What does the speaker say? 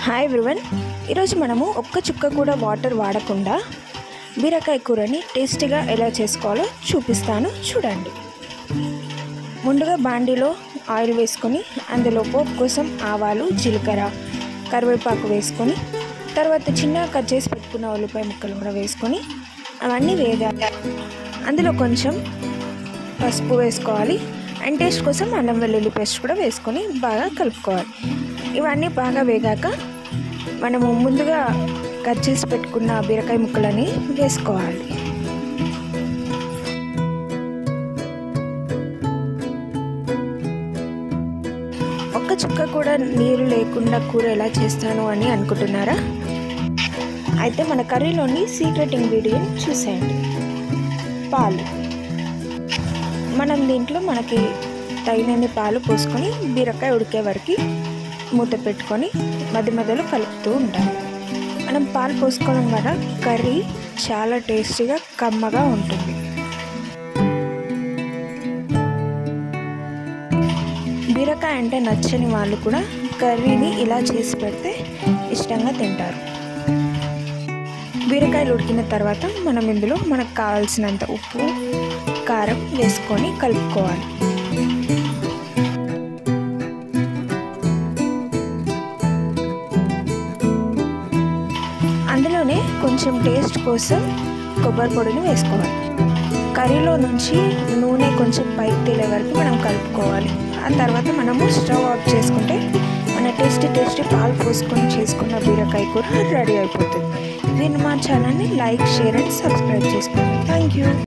Hi everyone, ఈరోజు మనము ఒక్క చుక్క కూడా వాటర్ వాడకుండా బీరకాయ కూరని టేస్టీగా ఎలా చేసుకోవాలో చూపిస్తాను, చూడండి. ముందుగా బాండీలో ఆయిల్ వేసుకొని అందులో పోపు కోసం ఆవాలు, జీలకర్ర, కరివేపాకు వేసుకొని తర్వాత చిన్నగా కట్ చేసి పెట్టుకున్న ఉల్లిపాయ ముక్కలు కూడా వేసుకొని అవన్నీ వేగాలి. అందులో కొంచెం పసుపు వేసుకోవాలి అండ్ టేస్ట్ కోసం అల్లం వెల్లుల్లి పేస్ట్ కూడా వేసుకొని బాగా కలుపుకోవాలి. ఇవన్నీ బాగా వేగాక మనము ముందుగా కట్ చేసి పెట్టుకున్న బీరకాయ ముక్కలని వేసుకోవాలి. ఒక్క చుక్క కూడా నీరు లేకుండా కూర ఎలా చేస్తాను అని అనుకుంటున్నారా? అయితే మన కర్రీలోని సీక్రెట్ ఇంగ్రీడియంట్ చూసేయండి, పాలు. మనం దీంట్లో మనకి తగినన్ని పాలు పోసుకొని బీరకాయ ఉడికే వరకు మూత పెట్టుకొని మధ్య మధ్యలో కలుపుతూ ఉండాలి. మనం పాలు పోసుకోవడం వల్ల కర్రీ చాలా టేస్టీగా కమ్మగా ఉంటుంది. బీరకాయ అంటే నచ్చని వాళ్ళు కూడా కర్రీని ఇలా చేసి పెడితే ఇష్టంగా తింటారు. బీరకాయలు ఉడికిన తర్వాత మనం ఇందులో మనకు కావాల్సినంత ఉప్పు, కారం వేసుకొని కలుపుకోవాలి. అందులోనే కొంచెం టేస్ట్ కోసం కొబ్బరి పొడిని వేసుకోవాలి. కర్రీలో నుంచి నూనె కొంచెం పైకి తేలే వరకు మనం కలుపుకోవాలి. ఆ తర్వాత మనము స్టవ్ ఆఫ్ చేసుకుంటే మన టేస్టీ పాలు పోసుకొని చేసుకున్న బీరకాయ కూర రెడీ అయిపోతుంది. దీన్ని మా ఛానల్ని లైక్, షేర్ అండ్ సబ్స్క్రైబ్ చేసుకోండి. Thank you.